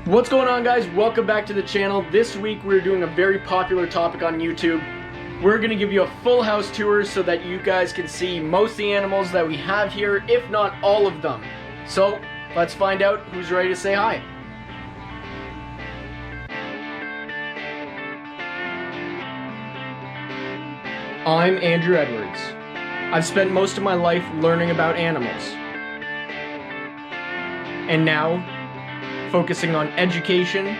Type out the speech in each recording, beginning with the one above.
What's going on, guys? Welcome back to the channel. This week we're doing a very popular topic on YouTube. We're going to give you a full house tour so that you guys can see most of the animals that we have here, if not all of them. So let's find out who's ready to say hi. I'm Andrew Edwards. I've spent most of my life learning about animals. And now, focusing on education,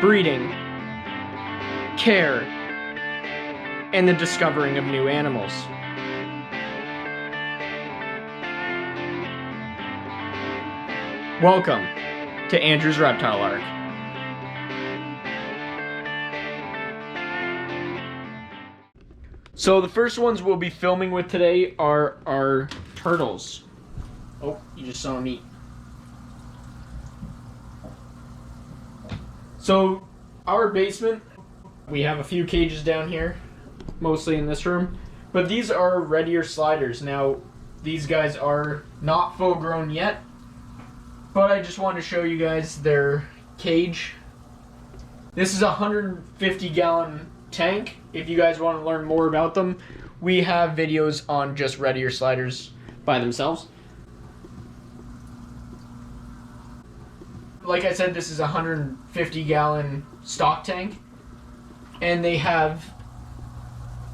breeding, care, and the discovering of new animals. Welcome to Andrew's Reptile Arc. So the first ones we'll be filming with today are our turtles. Oh, you just saw them eat. So, our basement, we have a few cages down here, mostly in this room, but these are red ear sliders. Now, these guys are not full grown yet, but I just wanted to show you guys their cage. This is a 150-gallon tank. If you guys want to learn more about them, we have videos on just red ear sliders by themselves. Like I said, this is a 150-gallon stock tank, and they have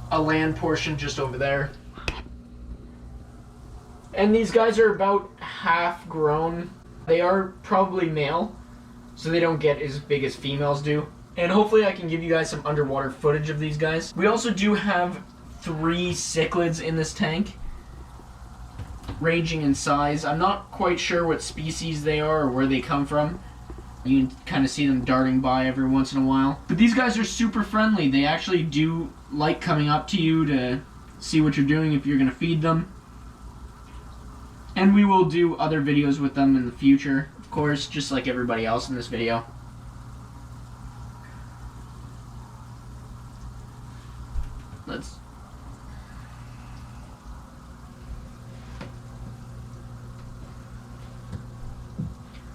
a land portion just over there. And these guys are about half grown. They are probably male, so they don't get as big as females do. And hopefully I can give you guys some underwater footage of these guys. We also do have 3 cichlids in this tank, ranging in size. I'm not quite sure what species they are or where they come from. You can kind of see them darting by every once in a while. But these guys are super friendly. They actually do like coming up to you to see what you're doing if you're going to feed them. And we will do other videos with them in the future, of course, just like everybody else in this video.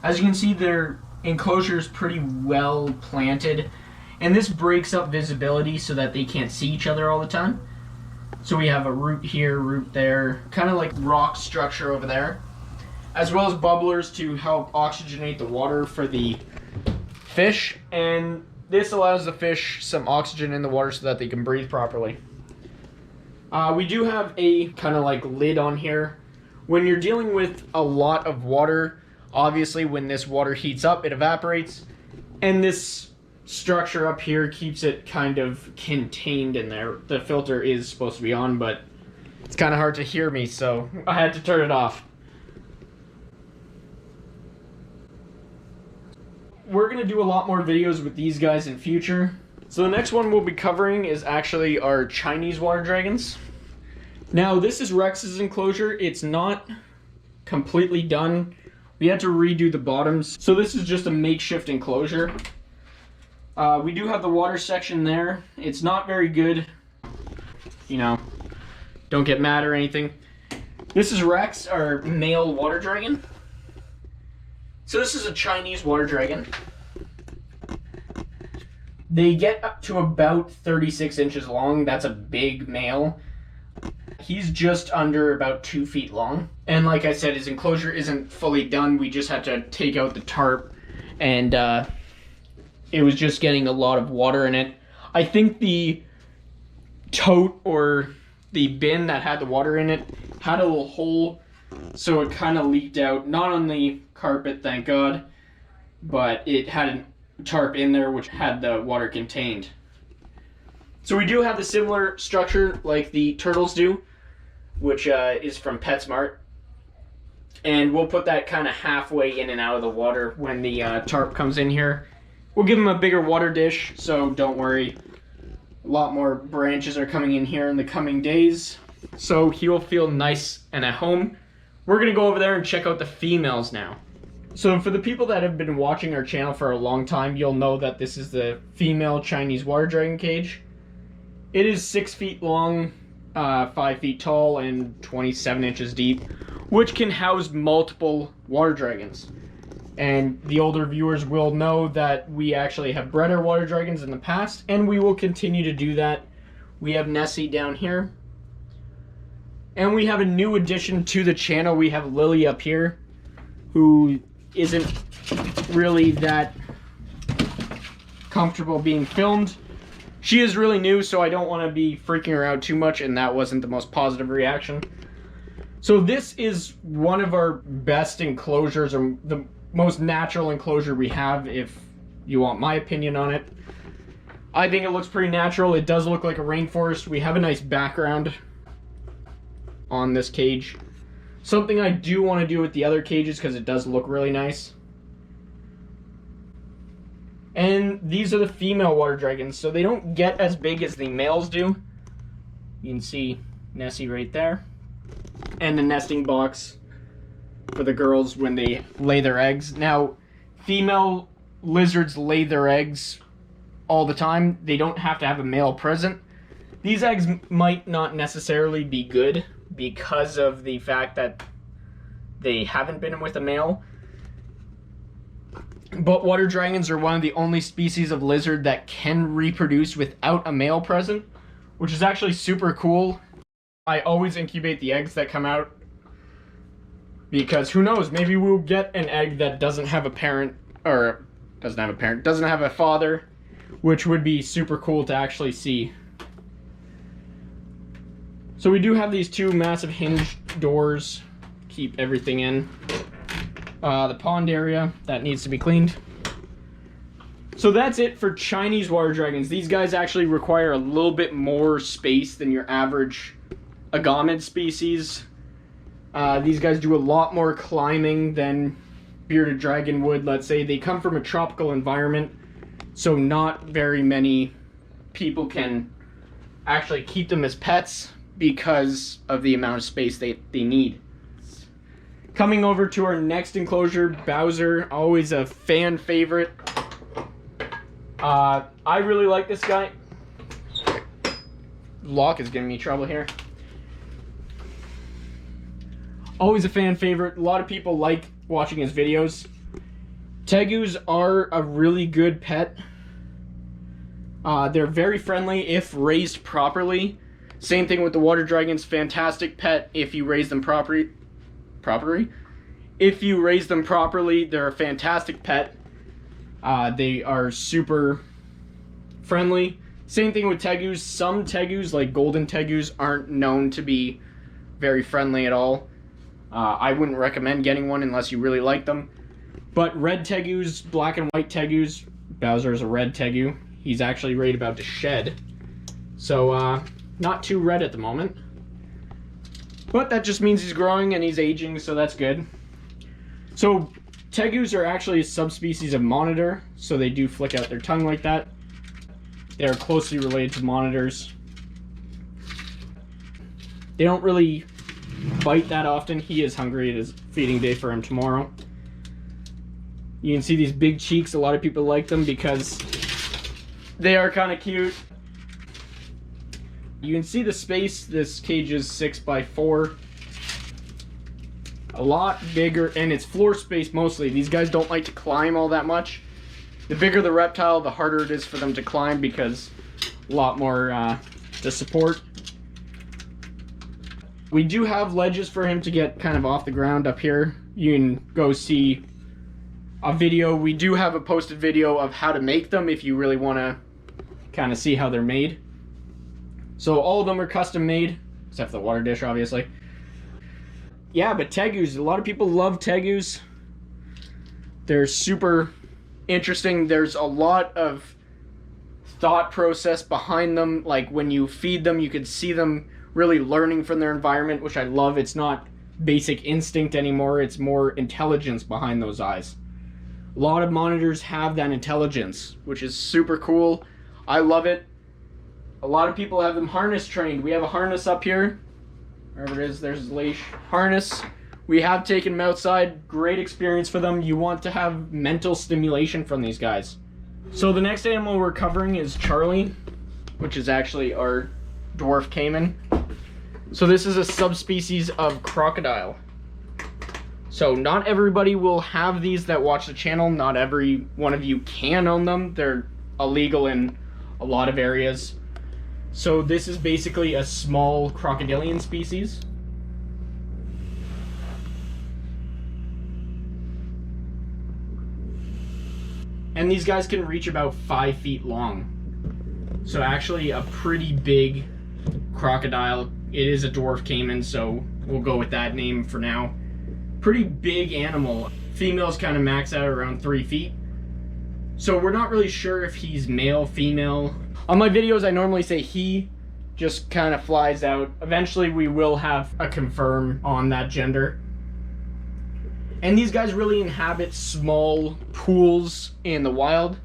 As you can see, their enclosure is pretty well planted, and this breaks up visibility so that they can't see each other all the time. So we have a root here, root there, kind of like rock structure over there, as well as bubblers to help oxygenate the water for the fish, and this allows the fish some oxygen in the water so that they can breathe properly. We do have a kind of like lid on here. When you're dealing with a lot of water, obviously when this water heats up, it evaporates, and this structure up here keeps it kind of contained in there. The filter is supposed to be on, but it's kind of hard to hear me, so I had to turn it off. We're going to do a lot more videos with these guys in future. So the next one we'll be covering is actually our Chinese water dragons. Now this is Rex's enclosure. It's not completely done. We had to redo the bottoms, so this is just a makeshift enclosure. We do have the water section there. It's not very good. You know, don't get mad or anything. This is Rex, our male water dragon. So this is a Chinese water dragon. They get up to about 36 inches long. That's a big male. He's just under about 2 feet long. And like I said, his enclosure isn't fully done. We just had to take out the tarp, and it was just getting a lot of water in it. I think the tote or the bin that had the water in it had a little hole, so it kind of leaked out. Not on the carpet, thank God, but it had a tarp in there which had the water contained. So we do have the similar structure like the turtles do, which is from PetSmart. And we'll put that kind of halfway in and out of the water when the tarp comes in here. We'll give him a bigger water dish, so don't worry. A lot more branches are coming in here in the coming days, so he will feel nice and at home. We're going to go over there and check out the females now. So for the people that have been watching our channel for a long time, you'll know that this is the female Chinese water dragon cage. It is 6 feet long, 5 feet tall, and 27 inches deep, which can house multiple water dragons. And the older viewers will know that we actually have bred our water dragons in the past, and we will continue to do that. We have Nessie down here. And we have a new addition to the channel. We have Lily up here, who isn't really that comfortable being filmed. She is really new, so I don't want to be freaking her out too much, and that wasn't the most positive reaction. So this is one of our best enclosures, or the most natural enclosure we have, if you want my opinion on it. I think it looks pretty natural. It does look like a rainforest. We have a nice background on this cage. Something I do want to do with the other cages, because it does look really nice. And these are the female water dragons, so they don't get as big as the males do. You can see Nessie right there. And the nesting box for the girls when they lay their eggs. Now, female lizards lay their eggs all the time. They don't have to have a male present. These eggs might not necessarily be good because of the fact that they haven't been with a male. But water dragons are one of the only species of lizard that can reproduce without a male present, which is actually super cool. I always incubate the eggs that come out, because who knows, maybe we'll get an egg that doesn't have a parent, or doesn't have a father, which would be super cool to actually see. So we do have these two massive hinge doors, keep everything in. The pond area, that needs to be cleaned. So that's it for Chinese water dragons. These guys actually require a little bit more space than your average agamid species. These guys do a lot more climbing than bearded dragon would, let's say. They come from a tropical environment, so not very many people can actually keep them as pets because of the amount of space they need. Coming over to our next enclosure, Bowser, always a fan favorite. I really like this guy. Lock is giving me trouble here. Always a fan favorite. A lot of people like watching his videos. Tegus are a really good pet. They're very friendly if raised properly. Same thing with the water dragons. Fantastic pet if you raise them properly. If you raise them properly, they're a fantastic pet. They are super friendly. Same thing with Tegus. Some Tegus, like golden Tegus, aren't known to be very friendly at all. I wouldn't recommend getting one unless you really like them. But red Tegus, black and white Tegus, Bowser is a red Tegu. He's actually right about to shed. So, not too red at the moment. But that just means he's growing and he's aging, so that's good. So, Tegus are actually a subspecies of monitor, so they do flick out their tongue like that. They are closely related to monitors. They don't really bite that often. He is hungry. It is feeding day for him tomorrow. You can see these big cheeks. A lot of people like them because they are kind of cute. You can see the space. This cage is 6x4. A lot bigger, and it's floor space mostly. These guys don't like to climb all that much. The bigger the reptile, the harder it is for them to climb because a lot more to support. We do have ledges for him to get kind of off the ground up here. You can go see a video. We do have a posted video of how to make them if you really want to kind of see how they're made. So all of them are custom made, except for the water dish, obviously. Yeah, but Tegus, a lot of people love Tegus. They're super interesting. There's a lot of thought process behind them. Like when you feed them, you can see them really learning from their environment, which I love. It's not basic instinct anymore. It's more intelligence behind those eyes. A lot of monitors have that intelligence, which is super cool. I love it. A lot of people have them harness trained. We have a harness up here. Wherever it is, there's his leash. Harness. We have taken them outside. Great experience for them. You want to have mental stimulation from these guys. So the next animal we're covering is Charlie, which is actually our Dwarf Cayman. So this is a subspecies of crocodile. So not everybody will have these that watch the channel. Not every one of you can own them. They're illegal in a lot of areas. So this is basically a small crocodilian species. And these guys can reach about 5 feet long. So actually a pretty big crocodile. It is a dwarf caiman, so we'll go with that name for now. Pretty big animal. Females kind of max out around 3 feet. So we're not really sure if he's male, female. On my videos, I normally say he, just kind of flies out. Eventually we will have a confirm on that gender. And these guys really inhabit small pools in the wild.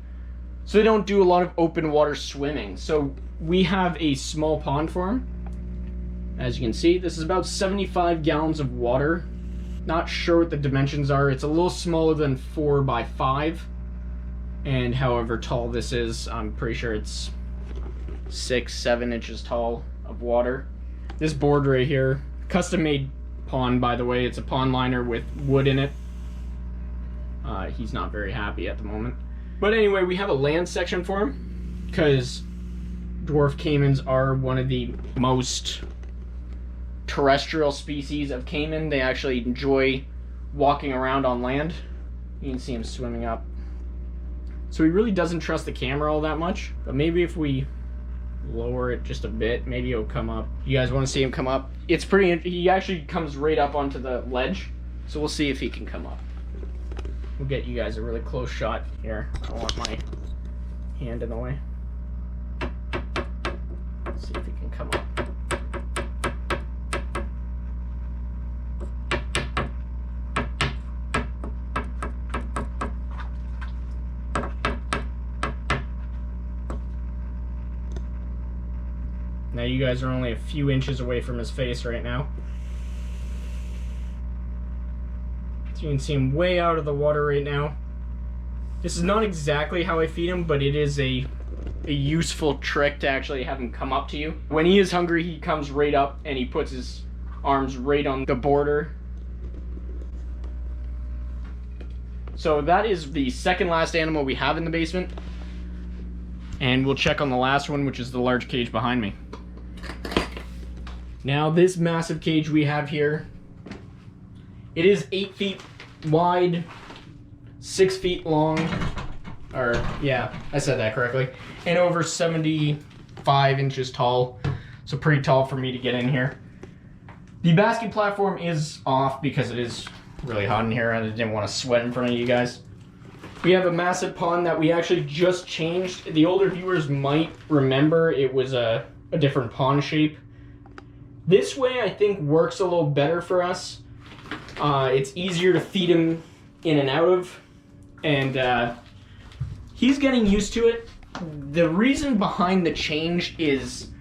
So they don't do a lot of open water swimming. So we have a small pond for him. As you can see, this is about 75 gallons of water. Not sure what the dimensions are. It's a little smaller than 4 by 5. And however tall this is, I'm pretty sure it's 6-7 inches tall of water. This board right here, custom made pond, by the way. It's a pond liner with wood in it. He's not very happy at the moment. But anyway, we have a land section for him because dwarf caimans are one of the most terrestrial species of caiman. They actually enjoy walking around on land. You can see him swimming up. So he really doesn't trust the camera all that much, but maybe if we lower it just a bit, maybe he'll come up. You guys want to see him come up? It's pretty, he actually comes right up onto the ledge, so we'll see if he can come up. We'll get you guys a really close shot here. I don't want my hand in the way. Let's see if he can come up. Now you guys are only a few inches away from his face right now. So you can see him way out of the water right now. This is not exactly how I feed him, but it is a useful trick to actually have him come up to you. When he is hungry, he comes right up and he puts his arms right on the border. So that is the second last animal we have in the basement. And we'll check on the last one, which is the large cage behind me. Now this massive cage we have here, it is 8 feet wide, 6 feet long, or yeah, I said that correctly, and over 75 inches tall, so pretty tall for me to get in here. The basket platform is off because it is really hot in here and I didn't want to sweat in front of you guys. We have a massive pond that we actually just changed. The older viewers might remember it was a different pond shape. This way I think works a little better for us. It's easier to feed him in and out of, and he's getting used to it. The reason behind the change is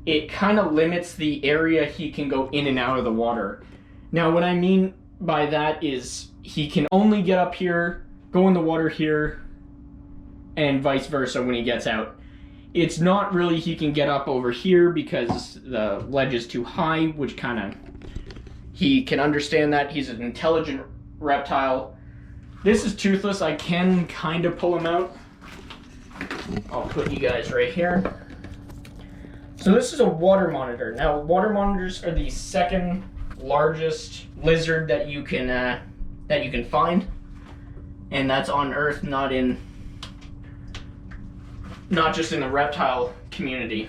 it kind of limits the area he can go in and out of the water. Now what I mean by that is he can only get up here, go in the water here, and vice versa when he gets out. It's not really he can get up over here because the ledge is too high, which kind of, he can understand that. He's an intelligent reptile. This is toothless. I can kind of pull him out. I'll put you guys right here. So this is a water monitor. Now water monitors are the second largest lizard that you can find, and that's on Earth, not just in the reptile community.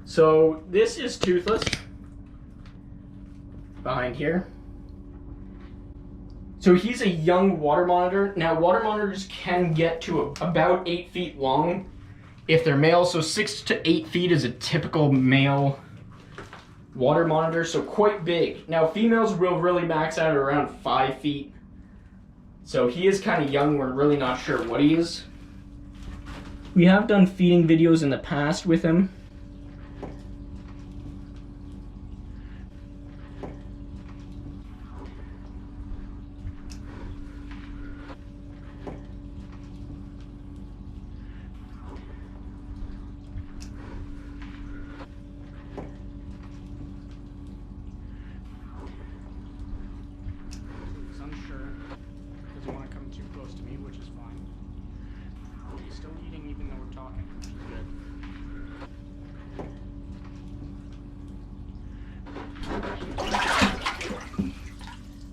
So this is toothless behind here. So he's a young water monitor. Now water monitors can get to about 8 feet long if they're male. So 6 to 8 feet is a typical male water monitor, so quite big. Now females will really max out at around 5 feet. So he is kind of young. We're really not sure what he is. We have done feeding videos in the past with him.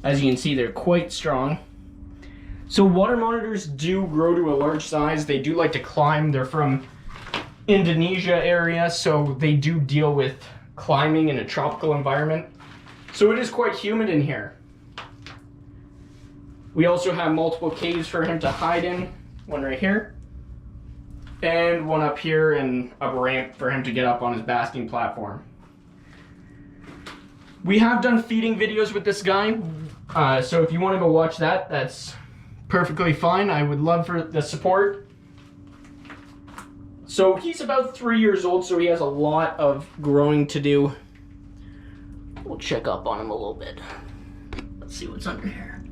As you can see, they're quite strong. So water monitors do grow to a large size. They do like to climb. They're from Indonesia area, so they do deal with climbing in a tropical environment. So it is quite humid in here. We also have multiple caves for him to hide in. One right here. And one up here, and a ramp for him to get up on his basking platform. We have done feeding videos with this guy. So if you want to go watch that, that's perfectly fine. I would love for the support. So he's about 3 years old, so he has a lot of growing to do. We'll check up on him a little bit. Let's see what's under here.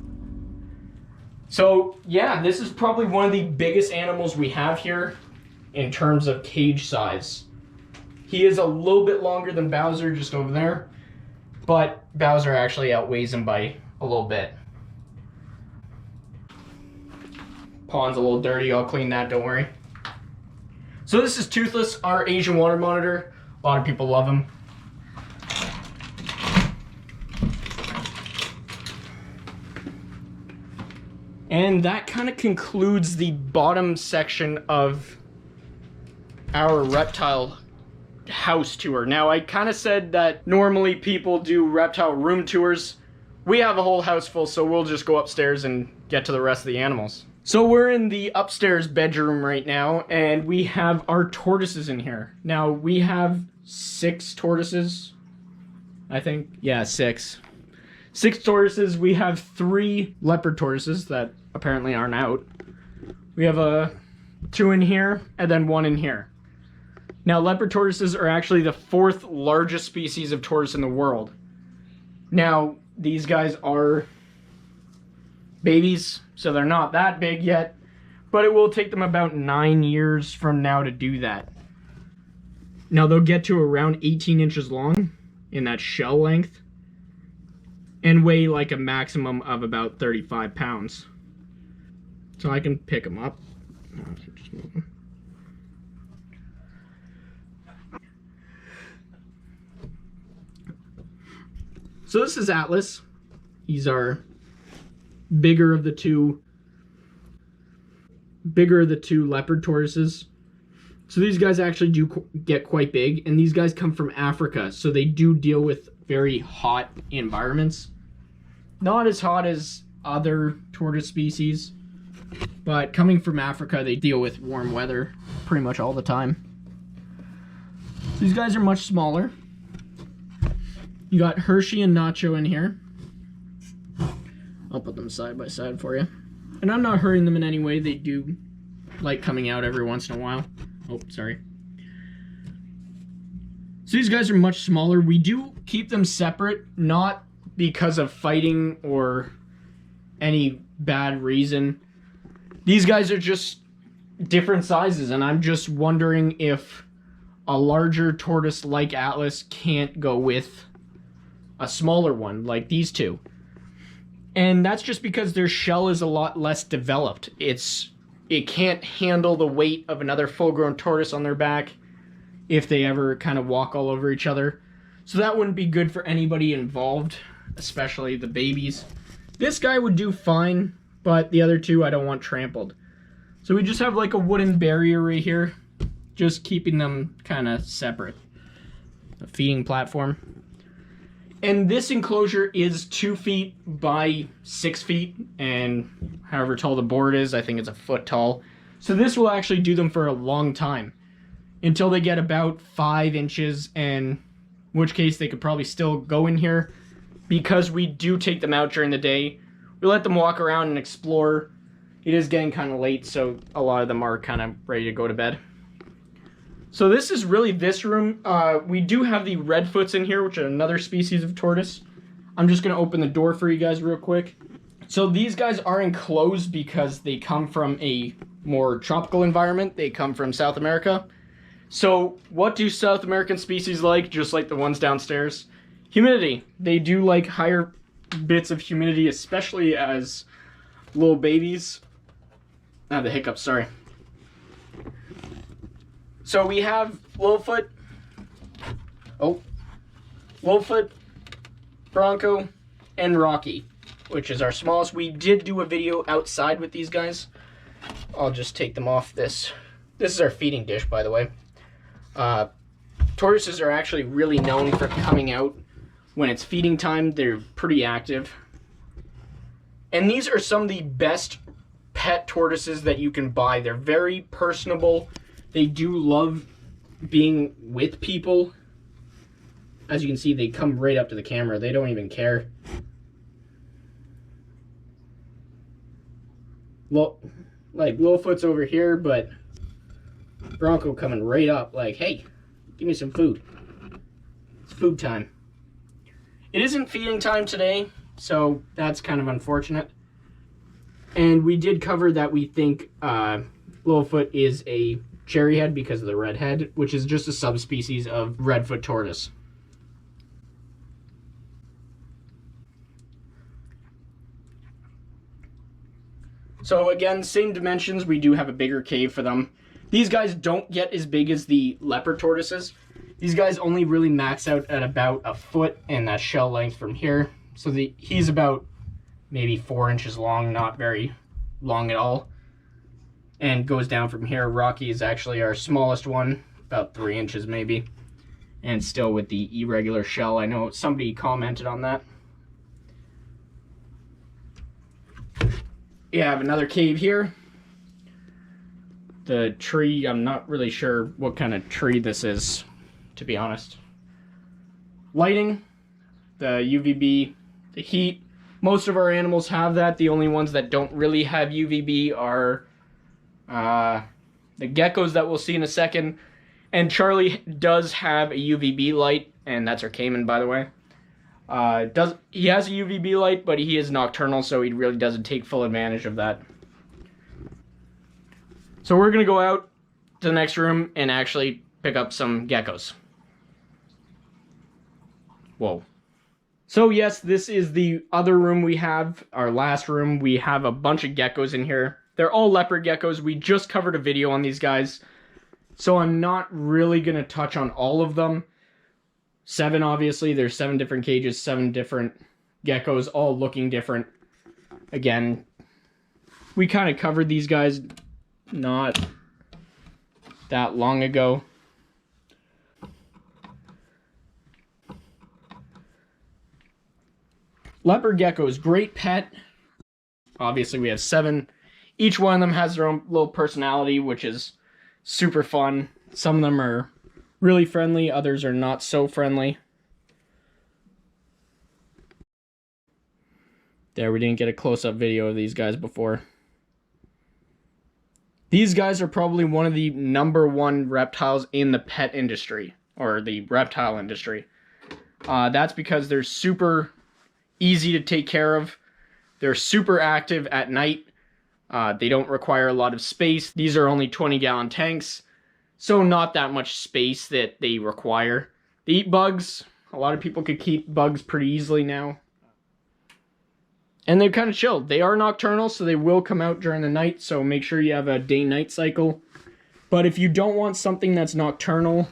So yeah, this is probably one of the biggest animals we have here in terms of cage size. He is a little bit longer than Bowser, just over there, but Bowser actually outweighs him by a little bit. Pond's a little dirty, I'll clean that, don't worry. So this is Toothless, our Asian water monitor. A lot of people love him. And that kind of concludes the bottom section of our reptile house tour. Now, I kind of said that normally people do reptile room tours. We have a whole house full, so we'll just go upstairs and get to the rest of the animals. So we're in the upstairs bedroom right now, and we have our tortoises in here. Now, we have 6 tortoises, I think. Yeah, 6. 6 tortoises. We have 3 leopard tortoises that apparently aren't out. We have 2 in here, and then 1 in here. Now, leopard tortoises are actually the 4th largest species of tortoise in the world. Now, these guys are babies, so they're not that big yet, but it will take them about 9 years from now to do that. Now, they'll get to around 18 inches long in that shell length and weigh like a maximum of about 35 pounds. So I can pick them up. Just move them. So this is Atlas. He's our bigger of the two leopard tortoises. So these guys actually do get quite big, and these guys come from Africa, so they do deal with very hot environments. Not as hot as other tortoise species, but coming from Africa, they deal with warm weather pretty much all the time. So these guys are much smaller. You got Hershey and Nacho in here. I'll put them side by side for you. And I'm not hurting them in any way. They do like coming out every once in a while. Oh, sorry. So these guys are much smaller. We do keep them separate, not because of fighting or any bad reason. These guys are just different sizes, and I'm just wondering if a larger tortoise like Atlas can't go with a smaller one like these two. And that's just because their shell is a lot less developed. It can't handle the weight of another full-grown tortoise on their back if they ever kind of walk all over each other. So that wouldn't be good for anybody involved, especially the babies. This guy would do fine, but the other two I don't want trampled. So we just have like a wooden barrier right here, just keeping them kind of separate. A feeding platform. And this enclosure is 2 feet by 6 feet, and however tall the board is, I think it's a foot tall. So this will actually do them for a long time, until they get about 5 inches, in which case they could probably still go in here, because we do take them out during the day. We let them walk around and explore. It is getting kind of late, so a lot of them are kind of ready to go to bed. So this is really this room. We do have the redfoots in here, which are another species of tortoise. I'm just going to open the door for you guys real quick. So these guys are enclosed because they come from a more tropical environment. They come from South America. So what do South American species like, just like the ones downstairs? Humidity. They do like higher bits of humidity, especially as little babies. I have the hiccups, sorry. So we have Littlefoot. Oh, Littlefoot, Bronco, and Rocky, which is our smallest. We did do a video outside with these guys. I'll just take them off this. This is our feeding dish, by the way. Tortoises are actually really known for coming out when it's feeding time. They're pretty active. And these are some of the best pet tortoises that you can buy. They're very personable. They do love being with people. As you can see, they come right up to the camera. They don't even care. Like Littlefoot's over here, but Bronco coming right up like, hey, give me some food. It's food time. It isn't feeding time today, so that's kind of unfortunate. And we did cover that we think Littlefoot is a cherryhead because of the red head, which is just a subspecies of redfoot tortoise. So again, same dimensions. We do have a bigger cave for them. These guys don't get as big as the leopard tortoises. These guys only really max out at about a foot and that shell length from here. So he's about maybe 4 inches long, not very long at all. And goes down from here. Rocky is actually our smallest one, about 3 inches maybe. And still with the irregular shell. I know somebody commented on that. You have another cave here. The tree, I'm not really sure what kind of tree this is, to be honest. Lighting, the UVB, the heat. Most of our animals have that. The only ones that don't really have UVB are the geckos that we'll see in a second. And Charlie does have a UVB light, and that's our Cayman, by the way. He has a UVB light, but he is nocturnal, so he really doesn't take full advantage of that. So we're going to go out to the next room and actually pick up some geckos. Whoa. So yes, this is the other room we have, our last room. We have a bunch of geckos in here. They're all leopard geckos. We just covered a video on these guys, so I'm not really going to touch on all of them. 7, obviously. There's 7 different cages, 7 different geckos, all looking different. Again, we kind of covered these guys not that long ago. Leopard geckos, great pet. Obviously, we have 7. Each one of them has their own little personality, which is super fun. Some of them are really friendly, others are not so friendly. There, we didn't get a close-up video of these guys before. These guys are probably one of the #1 reptiles in the pet industry, or the reptile industry. That's because they're super easy to take care of. They're super active at night. They don't require a lot of space. These are only 20-gallon tanks. So not that much space that they require. They eat bugs. A lot of people could keep bugs pretty easily now. And they're kind of chilled. They are nocturnal, so they will come out during the night. So make sure you have a day-night cycle. But if you don't want something that's nocturnal,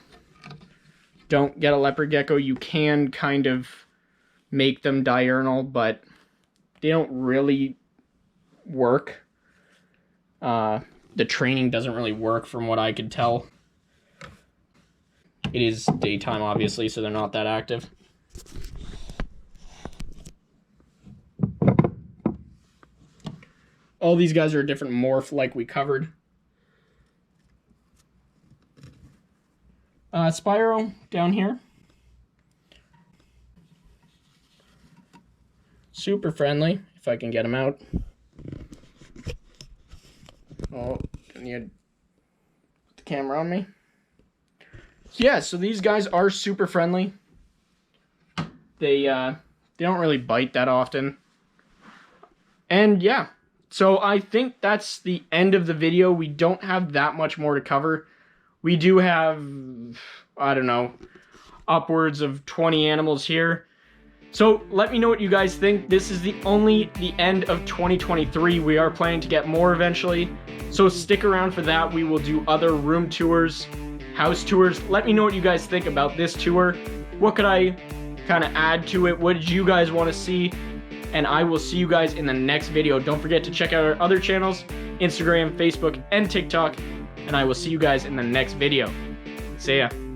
don't get a leopard gecko. You can kind of make them diurnal, but they don't really work. The training doesn't really work from what I could tell. It is daytime, obviously, so they're not that active. All these guys are a different morph like we covered. Spyro down here. Super friendly, if I can get him out. Oh, can you put the camera on me? Yeah, so these guys are super friendly. They don't really bite that often. And yeah, so I think that's the end of the video. We don't have that much more to cover. We do have, I don't know, upwards of 20 animals here. So let me know what you guys think. This is the end of 2023. We are planning to get more eventually. So stick around for that. We will do other room tours, house tours. Let me know what you guys think about this tour. What could I kind of add to it. What did you guys want to see? And I will see you guys in the next video. Don't forget to check out our other channels, Instagram, Facebook, and TikTok. And I will see you guys in the next video. See ya.